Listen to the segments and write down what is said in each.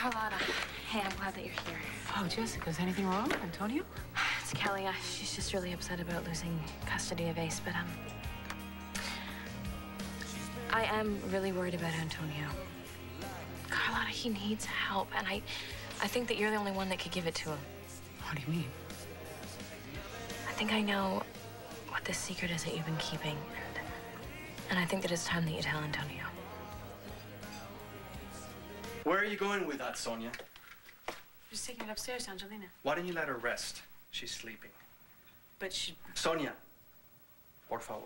Carlotta, hey, I'm glad that you're here. Oh, Jessica, is anything wrong, Antonio? It's Kelly. She's just really upset about losing custody of Ace, but I am really worried about Antonio. Carlotta, he needs help, and I think that you're the only one that could give it to him. What do you mean? I think I know what this secret is that you've been keeping, and I think that it's time that you tell Antonio. Where are you going with that, Sonia? Just taking it upstairs, Angelina. Why don't you let her rest? She's sleeping. But she... Sonia, por favor.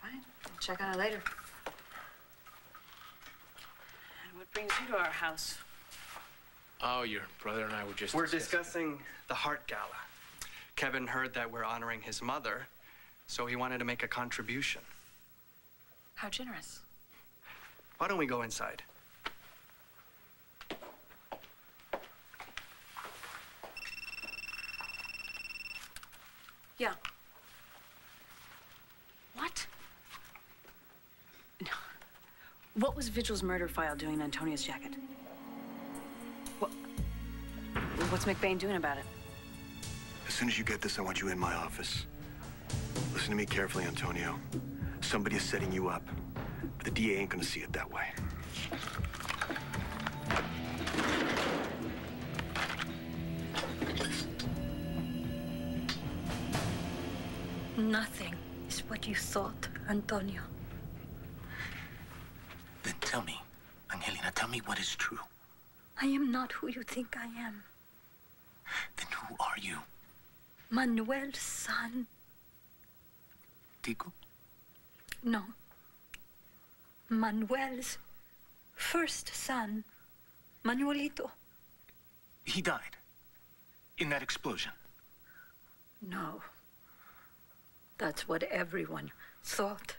Fine. I'll check on her later. And what brings you to our house? Oh, your brother and I were just... We're discussing the Heart Gala. Kevin heard that we're honoring his mother, so he wanted to make a contribution. How generous. Why don't we go inside? Yeah. What? No. What was Vigil's murder file doing in Antonia's jacket? What's McBain doing about it? As soon as you get this, I want you in my office. Listen to me carefully, Antonio. Somebody is setting you up, but the DA ain't gonna see it that way. Nothing is what you thought, Antonio. Then tell me, Angelina, tell me what is true. I am not who you think I am. Then who are you? Manuel's son. Tico? No. Manuel's first son, Manuelito. He died in that explosion. No. That's what everyone thought.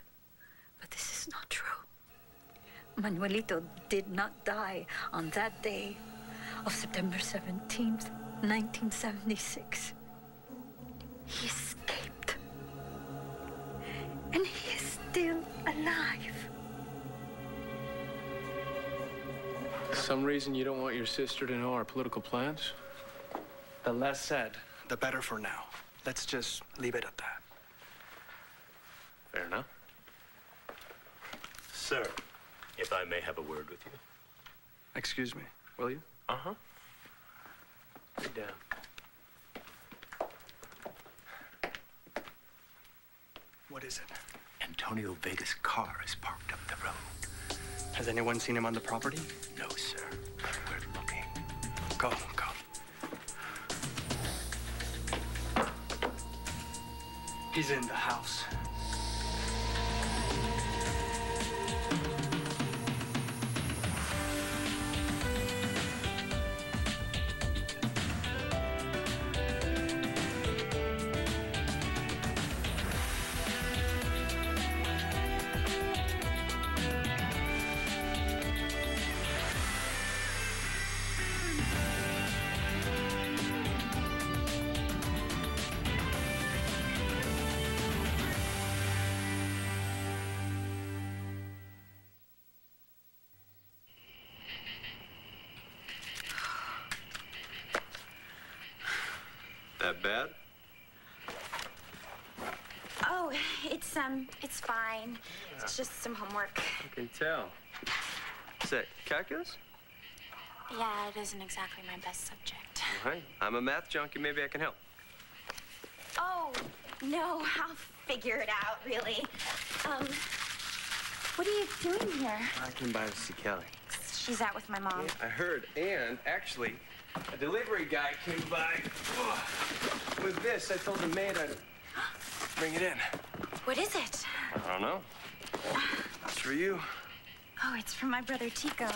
But this is not true. Manuelito did not die on that day of September 17th, 1976. He escaped. And he is still alive. Some reason you don't want your sister to know our political plans? The less said, the better for now. Let's just leave it at that. Fair enough. Sir, if I may have a word with you. Excuse me, will you? Uh-huh. Sit down. What is it? Antonio Vega's car is parked up the road. Has anyone seen him on the property? No, sir. But we're looking. Go. He's in the house. That bad? Oh, it's fine. It's just some homework. I can tell. Is that calculus? Yeah, it isn't exactly my best subject. All right. I'm a math junkie. Maybe I can help. Oh, no, I'll figure it out, really. What are you doing here? I came by to see Kelly. She's out with my mom. Yeah, I heard. And actually, a delivery guy came by with this. I told the maid I'd bring it in. What is it? I don't know. It's for you. Oh, it's from my brother Tico.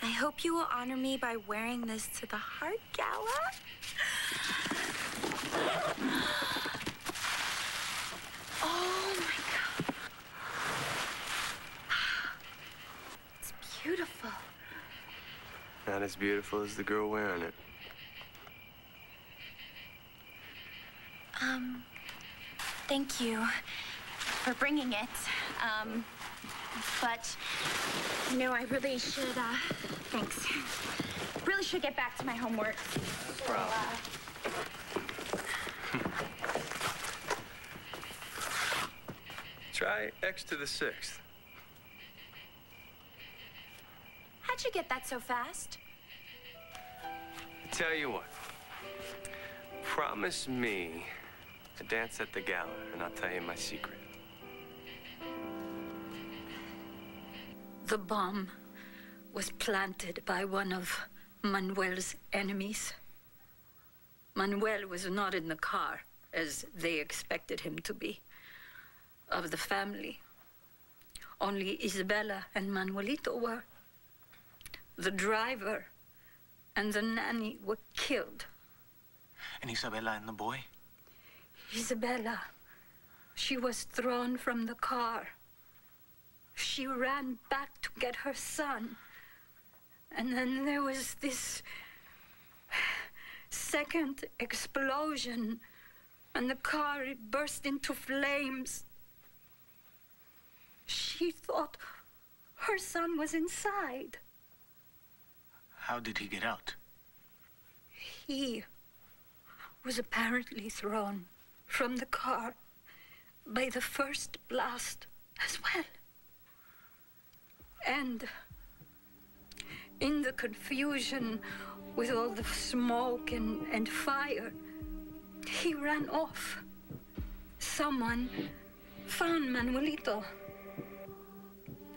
I hope you will honor me by wearing this to the Heart Gala. Oh, my God. It's beautiful. Not as beautiful as the girl wearing it. Thank you for bringing it. but you know, I really should, thanks. Really should get back to my homework. No problem. Try x to the 6th. How'd you get that so fast? Tell you what. Promise me a dance at the gala, and I'll tell you my secret. The bomb was planted by one of Manuel's enemies. Manuel was not in the car, as they expected him to be, of the family. Only Isabella and Manuelito were. The driver and the nanny were killed. And Isabella and the boy? Isabella, she was thrown from the car. She ran back to get her son. And then there was this second explosion, and the car burst into flames. She thought her son was inside. How did he get out? He was apparently thrown from the car by the first blast as well. And in the confusion with all the smoke and fire, he ran off. Someone found Manuelito,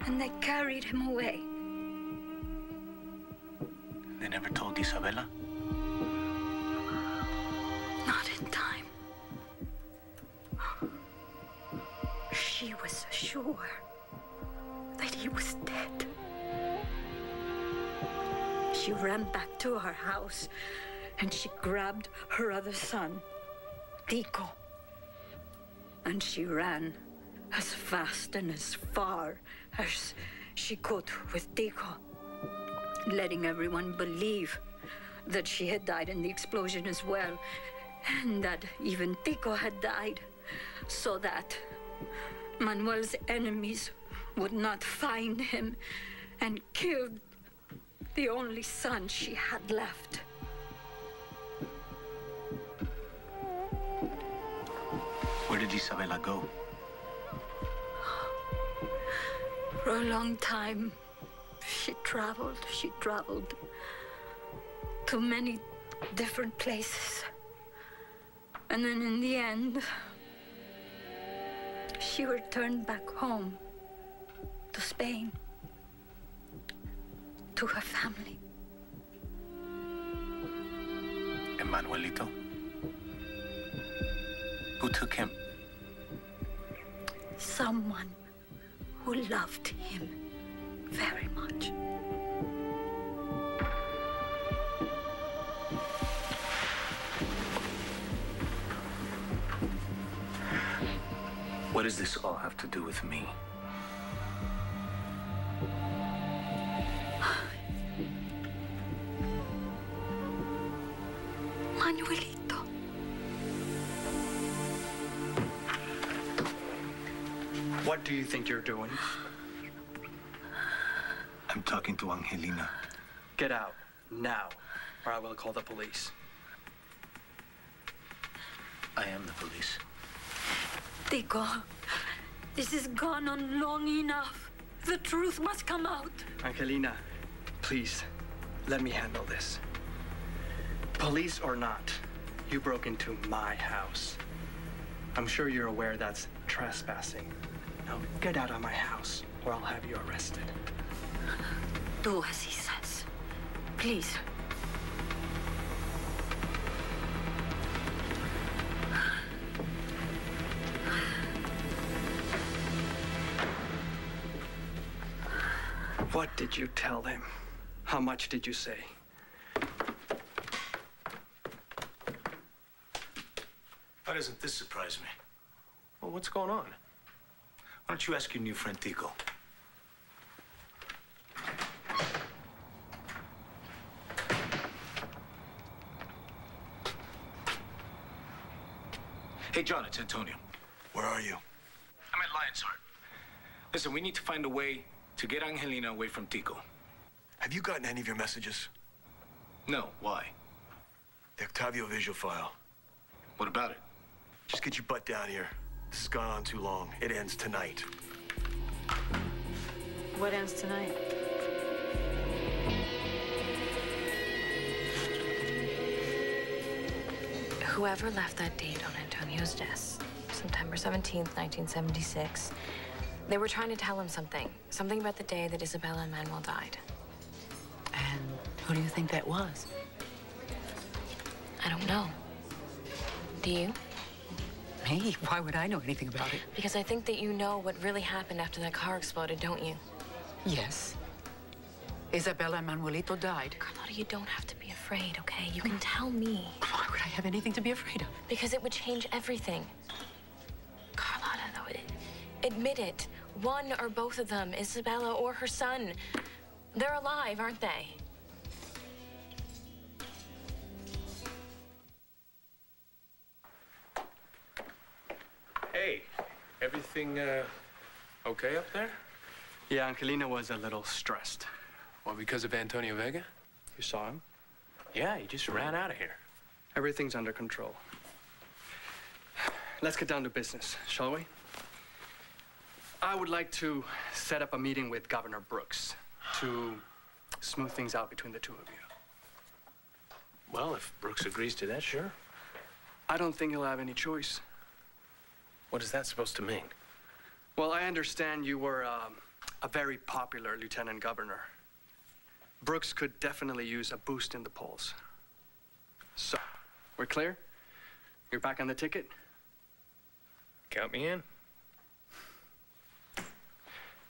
and they carried him away. They never told Isabella? Not in time. She was sure that he was dead. She ran back to her house, and she grabbed her other son, Tico. And she ran as fast and as far as she could with Tico, letting everyone believe that she had died in the explosion as well, and that even Tico had died, so that Manuel's enemies would not find him and kill the only son she had left. Where did Isabella go? For a long time, she traveled to many different places. And then in the end, she returned back home to Spain, to her family. And Manuelito? Who took him? Someone who loved him very much. What does this all have to do with me? Manuelito. What do you think you're doing? I'm talking to Angelina. Get out, now, or I will call the police. I am the police. Tico, this has gone on long enough. The truth must come out. Angelina, please, let me handle this. Police or not, you broke into my house. I'm sure you're aware that's trespassing. Now get out of my house, or I'll have you arrested. Do as he says. Please. What did you tell him? How much did you say? Why doesn't this surprise me? Well, what's going on? Why don't you ask your new friend Tico? Hey, John, it's Antonio. Where are you? I'm at Lion's Heart. Listen, we need to find a way to get Angelina away from Tico. Have you gotten any of your messages? No, why? The Octavio visual file. What about it? Just get your butt down here. This has gone on too long. It ends tonight. What ends tonight? Whoever left that date on Antonio's desk, September 17th, 1976, they were trying to tell him something. Something about the day that Isabella and Manuel died. And who do you think that was? I don't know. Do you? Me? Why would I know anything about it? Because I think that you know what really happened after that car exploded, don't you? Yes. Isabella and Manuelito died. Carlotta, you don't have to be afraid, okay? You can tell me. Why would I have anything to be afraid of? Because it would change everything. Carlotta, though, admit it. One or both of them, Isabella or her son, they're alive, aren't they? Hey, everything, okay up there? Yeah, Angelina was a little stressed. Well, because of Antonio Vega? You saw him? Yeah, he just ran out of here. Everything's under control. Let's get down to business, shall we? I would like to set up a meeting with Governor Brooks to smooth things out between the two of you. Well, if Brooks agrees to that, sure. I don't think he'll have any choice. What is that supposed to mean? Well, I understand you were a very popular lieutenant governor. Brooks could definitely use a boost in the polls. So, we're clear? You're back on the ticket? Count me in.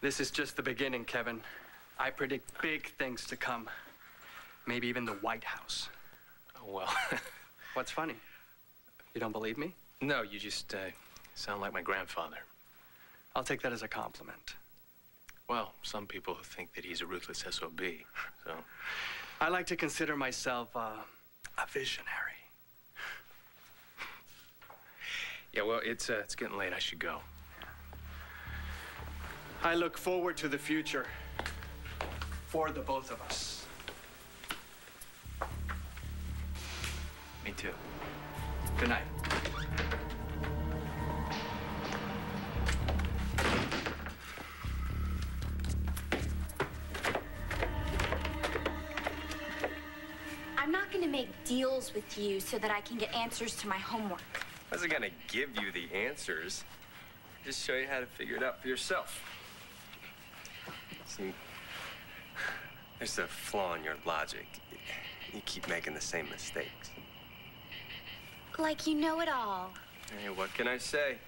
This is just the beginning, Kevin. I predict big things to come. Maybe even the White House. Oh, well. What's funny? You don't believe me? No, you just sound like my grandfather. I'll take that as a compliment. Well, some people think that he's a ruthless SOB, so... I like to consider myself a visionary. Yeah, well, it's getting late. I should go. I look forward to the future for the both of us. Me too. Good night. I'm not gonna make deals with you so that I can get answers to my homework. I wasn't gonna give you the answers. Just show you how to figure it out for yourself. See, there's a flaw in your logic. You keep making the same mistakes. Like you know it all. Hey, what can I say?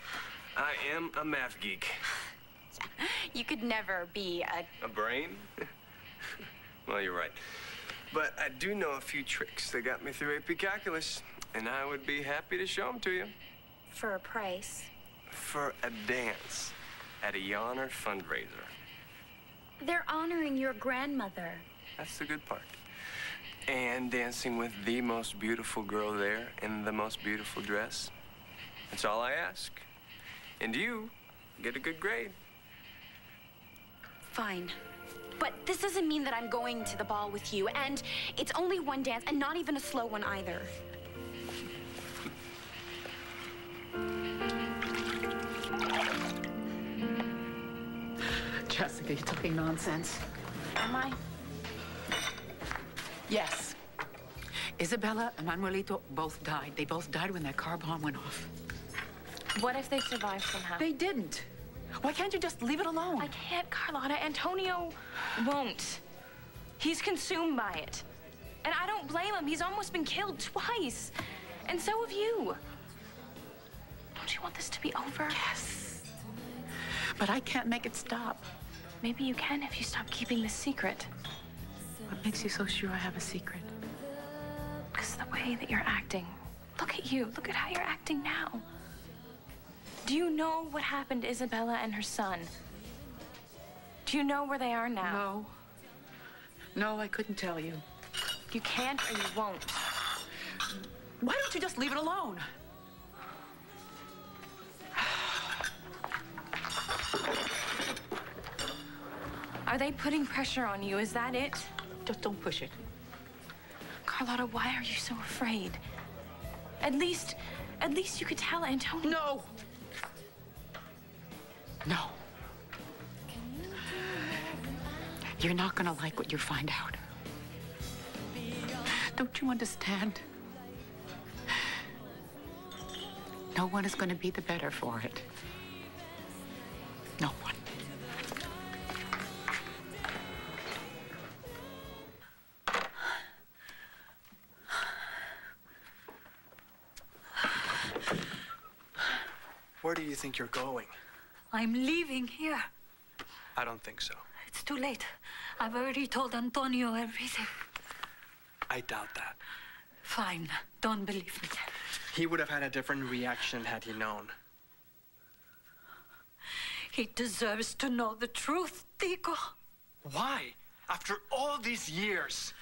I am a math geek. You could never be A brain? Well, you're right. But I do know a few tricks that got me through AP Calculus, and I would be happy to show them to you. for a price. For a dance at a Yonner fundraiser. They're honoring your grandmother. That's the good part. And dancing with the most beautiful girl there in the most beautiful dress. That's all I ask. And you get a good grade. Fine. But this doesn't mean that I'm going to the ball with you. And it's only one dance, and not even a slow one either. Jessica, you're talking nonsense. Am I? Yes. Isabella and Manuelito both died. They both died when that car bomb went off. What if they survived somehow? They didn't. Why can't you just leave it alone? I can't, Carlotta. Antonio won't. He's consumed by it. And I don't blame him. He's almost been killed twice. And so have you. Don't you want this to be over? Yes. But I can't make it stop. Maybe you can if you stop keeping this secret. What makes you so sure I have a secret? Because the way that you're acting. Look at you. Look at how you're acting now. Do you know what happened to Isabella and her son? Do you know where they are now? No. No, I couldn't tell you. You can't or you won't. Why don't you just leave it alone? Are they putting pressure on you? Is that it? Just don't push it. Carlotta, why are you so afraid? At least you could tell Antonio. No! No. You're not gonna like what you find out. Don't you understand? No one is gonna be the better for it. No one. Where do you think you're going? I'm leaving here. I don't think so. It's too late. I've already told Antonio everything. I doubt that. Fine. Don't believe me. He would have had a different reaction had he known. He deserves to know the truth, Tico. Why? After all these years?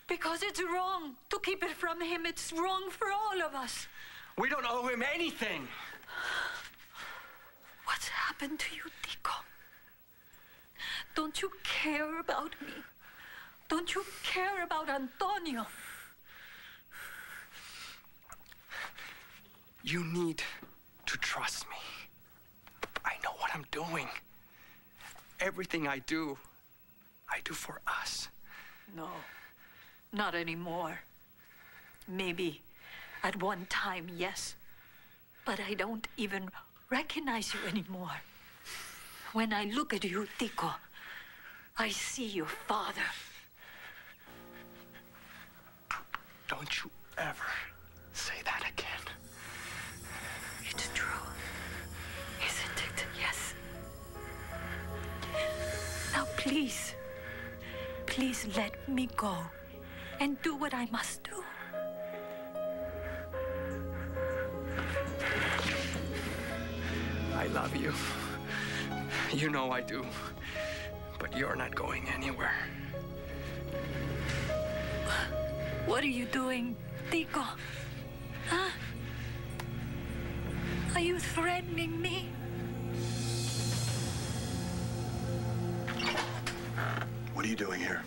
Because it's wrong to keep it from him. It's wrong for all of us. We don't owe him anything. What's happened to you, Tico? Don't you care about me? Don't you care about Antonio? You need to trust me. I know what I'm doing. Everything I do for us. No, not anymore. Maybe at one time, yes. But I don't even recognize you anymore. When I look at you, Tico, I see your father. Don't you ever say that again. It's true, isn't it? Yes. Now, please let me go and do what I must do. I love you. You know I do. But you're not going anywhere. What are you doing, Tico? Huh? Are you threatening me? What are you doing here?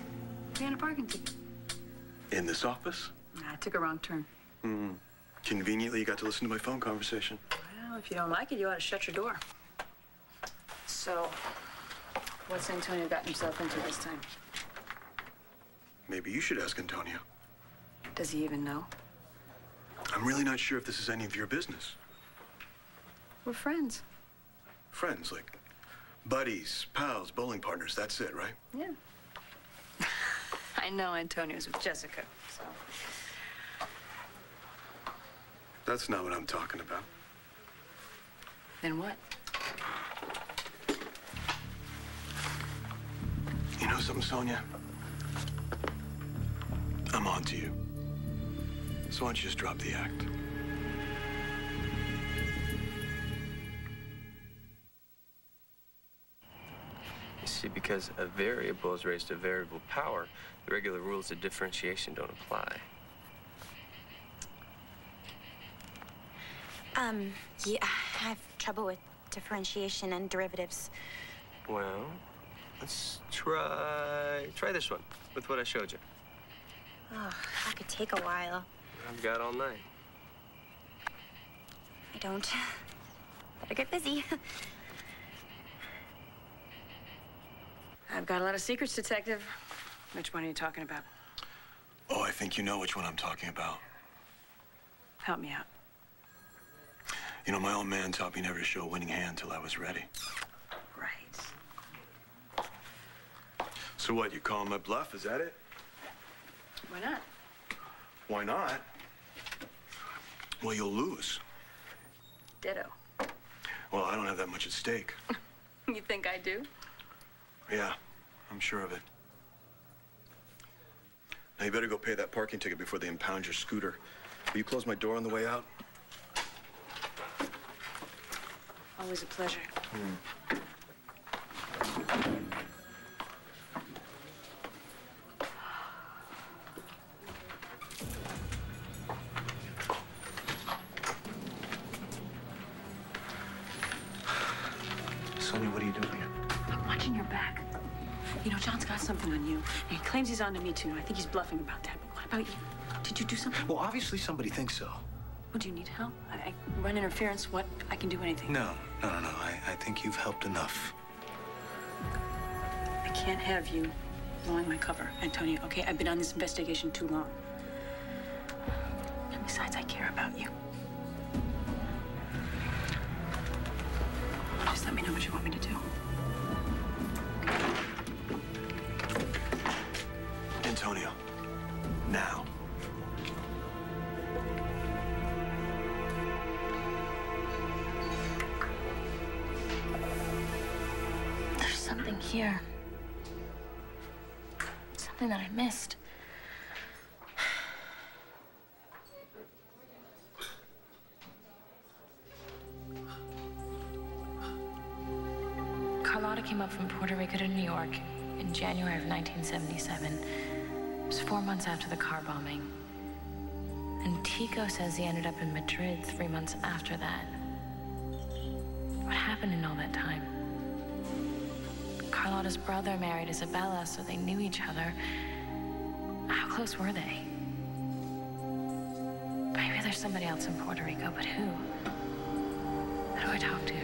Getting a parking ticket. In this office? I took a wrong turn. Conveniently, you got to listen to my phone conversation. Well, if you don't like it, you ought to shut your door. So, what's Antonio gotten himself into this time? Maybe you should ask Antonio. Does he even know? I'm really not sure if this is any of your business. We're friends. Friends, like buddies, pals, bowling partners, that's it, right? Yeah. I know Antonio's with Jessica, so... That's not what I'm talking about. Then what? You know something, Sonia? I'm on to you. So why don't you just drop the act? You see, because a variable is raised to variable power, the regular rules of differentiation don't apply. Yeah, I have trouble with differentiation and derivatives. Well, let's try this one with what I showed you. Oh, that could take a while. I've got all night. I don't. Better get busy. I've got a lot of secrets, Detective. Which one are you talking about? Oh, I think you know which one I'm talking about. Help me out. You know, my old man taught me never to show a winning hand till I was ready. Right. So what, you calling my bluff? Is that it? Why not? Why not? Well, you'll lose. Ditto. Well, I don't have that much at stake. You think I do? Yeah, I'm sure of it. Now, you better go pay that parking ticket before they impound your scooter. Will you close my door on the way out? Always a pleasure. Sonia, what are you doing here? I'm watching your back. You know, John's got something on you. And he claims he's on to me, too. I think he's bluffing about that. But what about you? Did you do something? Well, obviously somebody thinks so. Well, do you need help? I run interference. What? I can do anything. No. I think you've helped enough. I can't have you blowing my cover, Antonio, okay? I've been on this investigation too long. And besides, I care about you. Just let me know what you want me to do. Antonio, now. There's something here. Something that I missed. Carlotta came up from Puerto Rico to New York in January of 1977. It was 4 months after the car bombing. And Tico says he ended up in Madrid 3 months after that. What happened in all that time? Carlotta's brother married Isabella, so they knew each other. How close were they? Maybe there's somebody else in Puerto Rico, but who? Who do I talk to?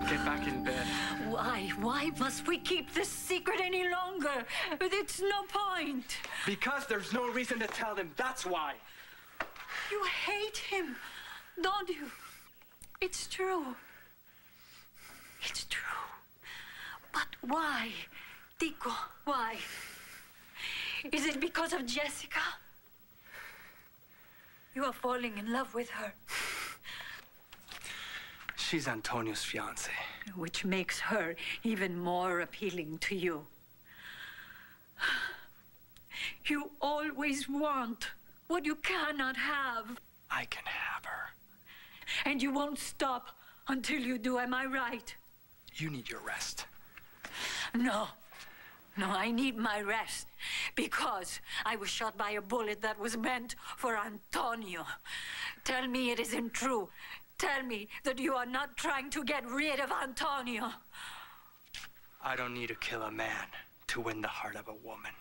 Get back in bed. Why? Why must we keep this secret any longer? It's no point. Because there's no reason to tell them. That's why. You hate him, don't you? It's true. It's true. But why? Tico, why? Is it because of Jessica? You are falling in love with her. She's Antonio's fiancée. Which makes her even more appealing to you. You always want what you cannot have. I can have her. And you won't stop until you do, am I right? You need your rest. No. No, I need my rest because I was shot by a bullet that was meant for Antonio. Tell me it isn't true. Tell me that you are not trying to get rid of Antonio. I don't need to kill a man to win the heart of a woman.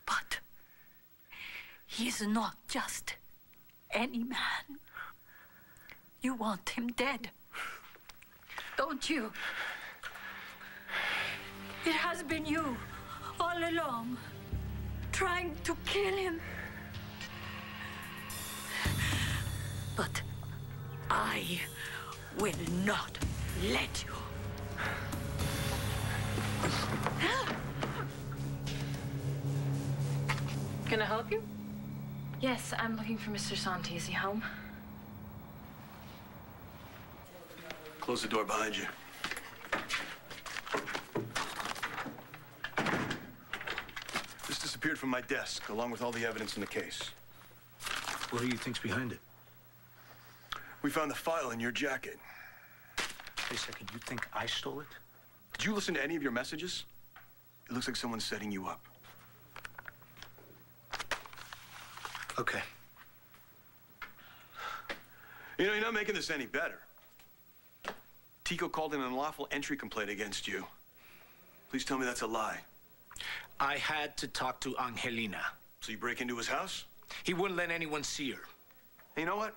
But he's not just any man. You want him dead, don't you? It has been you all along, trying to kill him. But I will not let you. Can I help you? Yes, I'm looking for Mr. Santi. Is he home? Close the door behind you. This disappeared from my desk, along with all the evidence in the case. What do you think's behind it? We found the file in your jacket. Wait a second, you think I stole it? Did you listen to any of your messages? It looks like someone's setting you up. Okay. You know, you're not making this any better. Tico called in an unlawful entry complaint against you. Please tell me that's a lie. I had to talk to Angelina. So you break into his house? He wouldn't let anyone see her. Hey, you know what?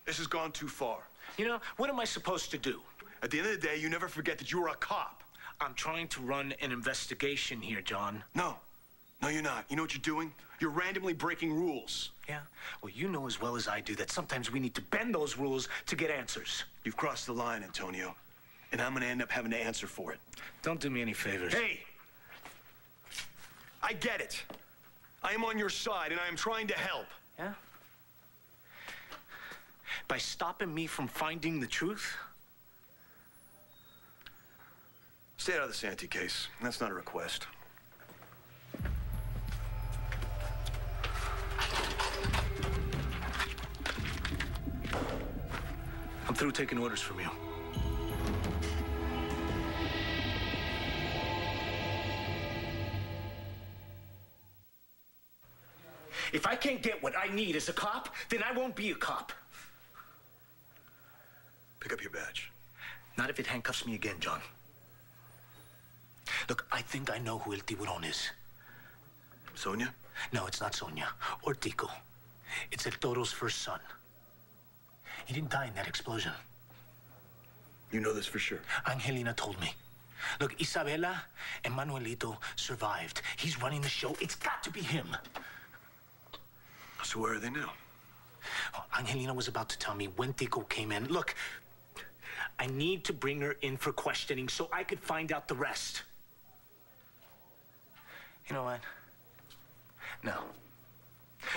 This has gone too far. You know, what am I supposed to do? At the end of the day, you never forget that you were a cop. I'm trying to run an investigation here, John. No. No, you're not. You know what you're doing? You're randomly breaking rules. Yeah? Well, you know as well as I do that sometimes we need to bend those rules to get answers. You've crossed the line, Antonio. And I'm gonna end up having to answer for it. Don't do me any favors. Hey! I get it. I am on your side, and I am trying to help. Yeah? By stopping me from finding the truth? Stay out of the Santi case. That's not a request. I'm through taking orders from you. If I can't get what I need as a cop, then I won't be a cop. Pick up your badge. Not if it handcuffs me again, John. Look, I think I know who El Tiburón is. Sonia? No, it's not Sonia or Tico. It's El Toro's first son. He didn't die in that explosion. You know this for sure? Angelina told me. Look, Isabela and Manuelito survived. He's running the show. It's got to be him. So where are they now? Oh, Angelina was about to tell me when Tico came in. Look, I need to bring her in for questioning so I could find out the rest. You know what? No.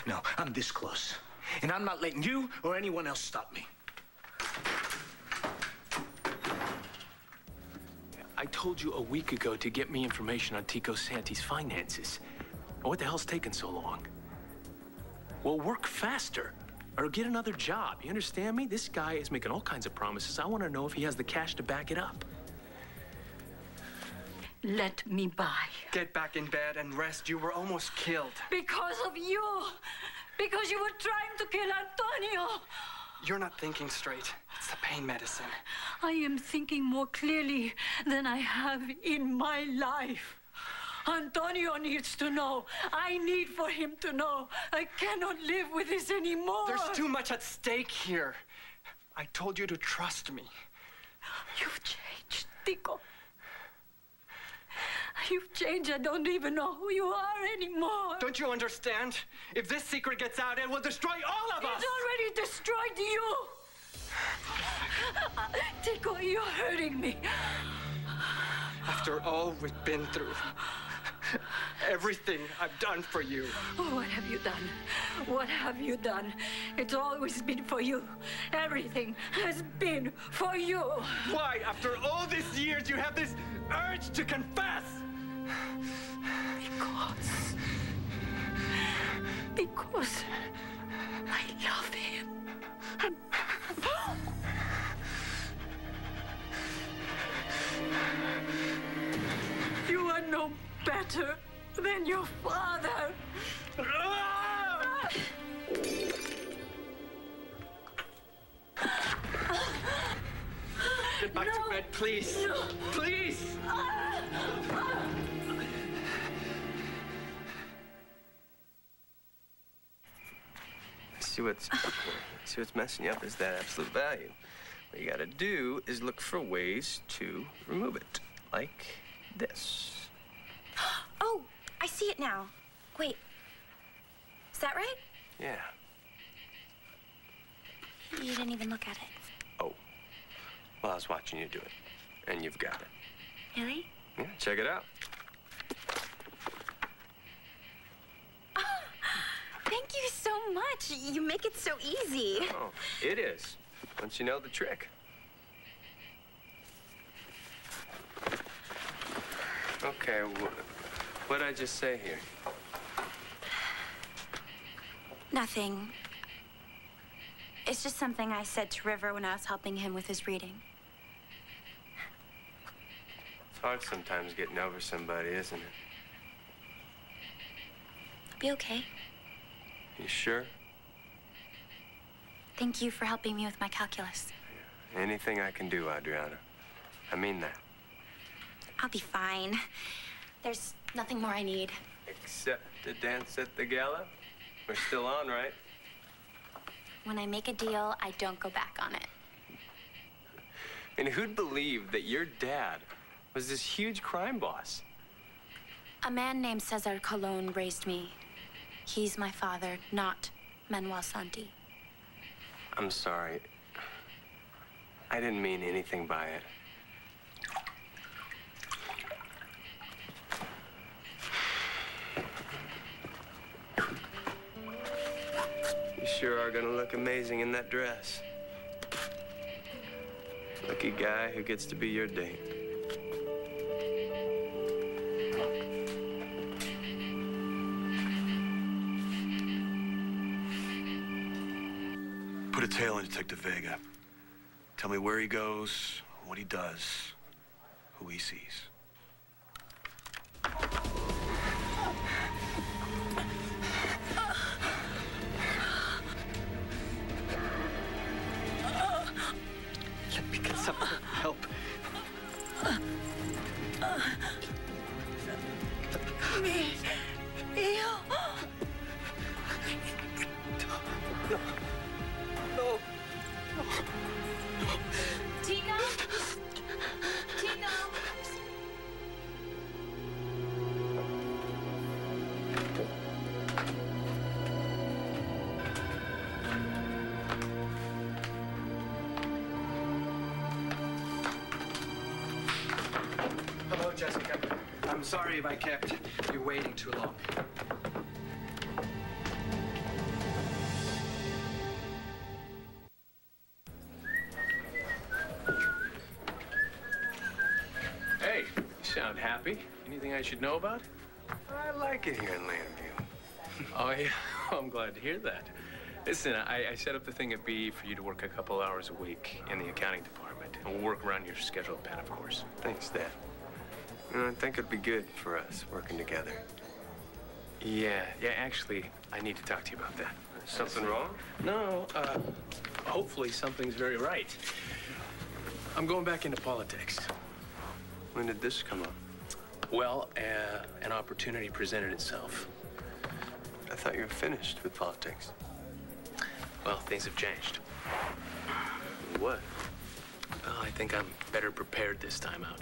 No, I'm this close. And I'm not letting you or anyone else stop me. I told you a week ago to get me information on Tico Santi's finances. What the hell's taking so long? Well, work faster or get another job. You understand me? This guy is making all kinds of promises. I want to know if he has the cash to back it up. Let me by. Get back in bed and rest. You were almost killed. Because of you. Because you were trying to kill Antonio. You're not thinking straight. It's the pain medicine. I am thinking more clearly than I have in my life. Antonio needs to know. I need for him to know. I cannot live with this anymore. There's too much at stake here. I told you to trust me. You've changed, Tico. You've changed. I don't even know who you are anymore. Don't you understand? If this secret gets out, it will destroy all of us. It's already destroyed you. Tico, you're hurting me. After all we've been through, everything I've done for you. Oh, what have you done? What have you done? It's always been for you. Everything has been for you. Why, after all these years, you have this urge to confess? Because I love him. You are no better than your father. Get back to bed, please. No. Please. See what's messing you up is that absolute value. What you gotta do is look for ways to remove it, like this. Oh, I see it now. Wait, is that right? Yeah. You didn't even look at it. Oh. Well, I was watching you do it, and you've got it. Really? Yeah, check it out. Thank you so much. You make it so easy. Oh, it is. Once you know the trick. Okay, what'd I just say here? Nothing. It's just something I said to River when I was helping him with his reading. It's hard sometimes getting over somebody, isn't it? It'll be okay. You sure? Thank you for helping me with my calculus. Anything I can do, Adriana. I mean that. I'll be fine. There's nothing more I need. Except to dance at the gala? We're still on, right? When I make a deal, I don't go back on it. And who'd believe that your dad was this huge crime boss? A man named Cesar Colon raised me. He's my father, not Manuel Santi. I'm sorry. I didn't mean anything by it. You sure are gonna look amazing in that dress. Lucky guy who gets to be your date. Put a tail on Detective Vega. Tell me where he goes, what he does, who he sees. Let me get some help. Mi hijo. No. No. Tico? Tico? Hello, Jessica. I'm sorry if I kept you waiting too long. Hey, you sound happy. Anything I should know about? I like it here in Landview. Oh, yeah. I'm glad to hear that. Listen, I set up the thing at B for you to work a couple hours a week in the accounting department. And we'll work around your schedule, Ben, of course. Thanks, Dad. You know, I think it'd be good for us working together. Yeah, actually, I need to talk to you about that. Something wrong? No, hopefully something's very right. I'm going back into politics. When did this come up? Well, an opportunity presented itself. I thought you were finished with politics. Well, things have changed. What? Well, I think I'm better prepared this time out.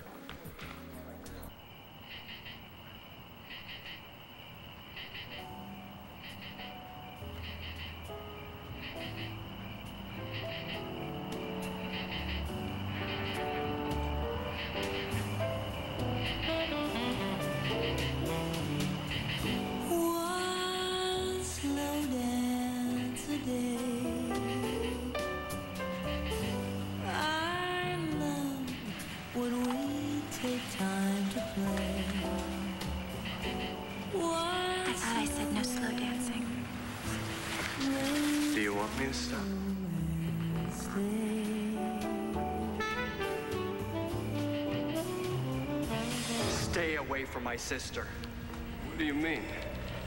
One slow dance a day. I love when we take time to play. I thought I said no slow dancing. Do you want me to stop? Stay away from my sister. What do you mean?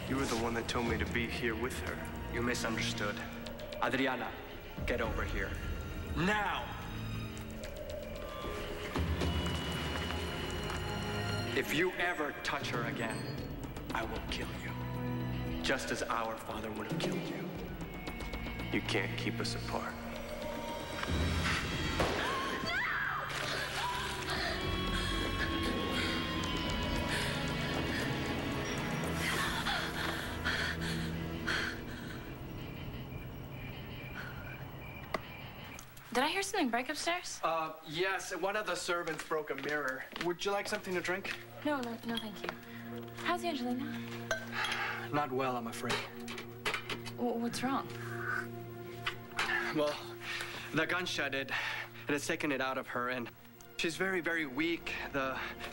You were the one that told me to be here with her. You misunderstood. Adriana, get over here. Now! If you ever touch her again, I will kill you. Just as our father would have killed you. You can't keep us apart. Did I hear something break upstairs? Yes, one of the servants broke a mirror. Would you like something to drink? No, thank you. How's Angelina? Not well, I'm afraid. What's wrong? Well, the gunshot, it has taken it out of her, and she's very, very weak,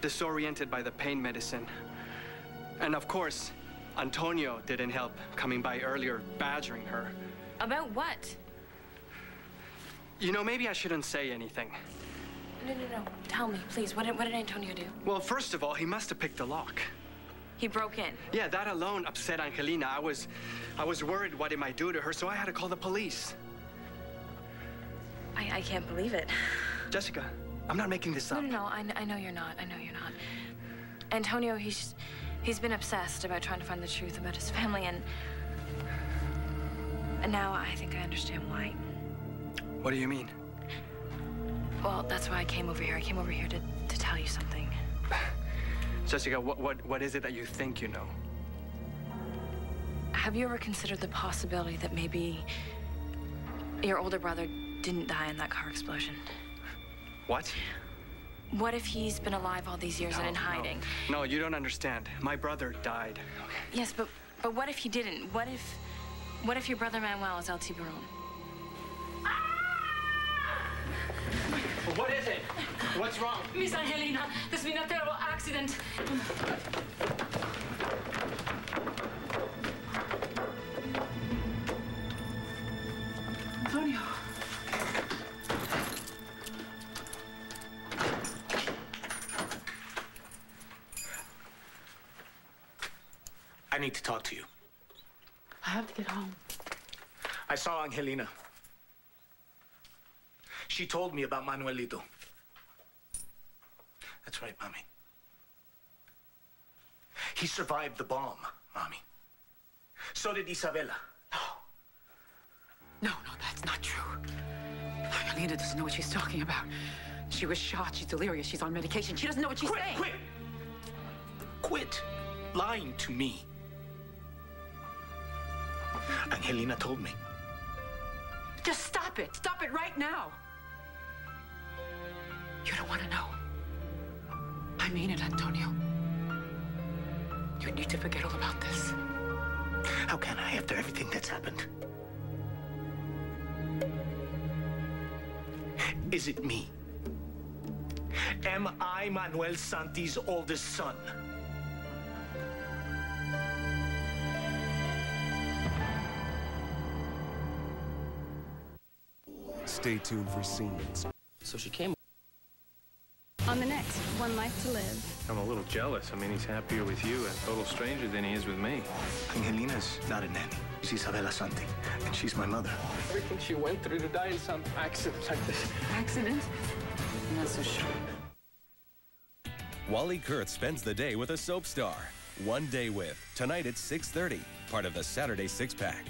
disoriented by the pain medicine. And of course, Antonio didn't help coming by earlier, badgering her. About what? You know, maybe I shouldn't say anything. No. Tell me, please. What did Antonio do? Well, first of all, he must have picked the lock. He broke in. Yeah, that alone upset Angelina. I was worried what it might do to her, so I had to call the police. I can't believe it. Jessica, I'm not making this up. No. I know you're not. I know you're not. Antonio, he's been obsessed about trying to find the truth about his family, and now I think I understand why. What do you mean? Well, that's why I came over here. I came over here to tell you something. Jessica, what is it that you think you know? Have you ever considered the possibility that maybe your older brother didn't die in that car explosion? What? What if he's been alive all these years and in hiding? No, you don't understand. My brother died. Yes, but what if he didn't? What if your brother Manuel is LT Baron? What is it? What's wrong? Miss Angelina, there's been a terrible accident. Antonio. I need to talk to you. I have to get home. I saw Angelina. She told me about Manuelito. That's right, Mommy. He survived the bomb, Mommy. So did Isabella. No, that's not true. Helena doesn't know what she's talking about. She was shot. She's delirious. She's on medication. She doesn't know what she's saying. Quit lying to me. Angelina told me. Just stop it. Stop it right now. You don't want to know. I mean it, Antonio. You need to forget all about this. How can I after everything that's happened? Is it me? Am I Manuel Santi's oldest son? Stay tuned for scenes. So she came. On the next One Life to Live. I'm a little jealous. I mean, he's happier with you, a total stranger, than he is with me. Angelina's not a nanny. She's Isabella Santi, and she's my mother. Everything she went through to die in some accident like this. Accident? I'm not so sure. Wally Kurtz spends the day with a soap star. One Day With, tonight at 6:30, part of the Saturday Six Pack.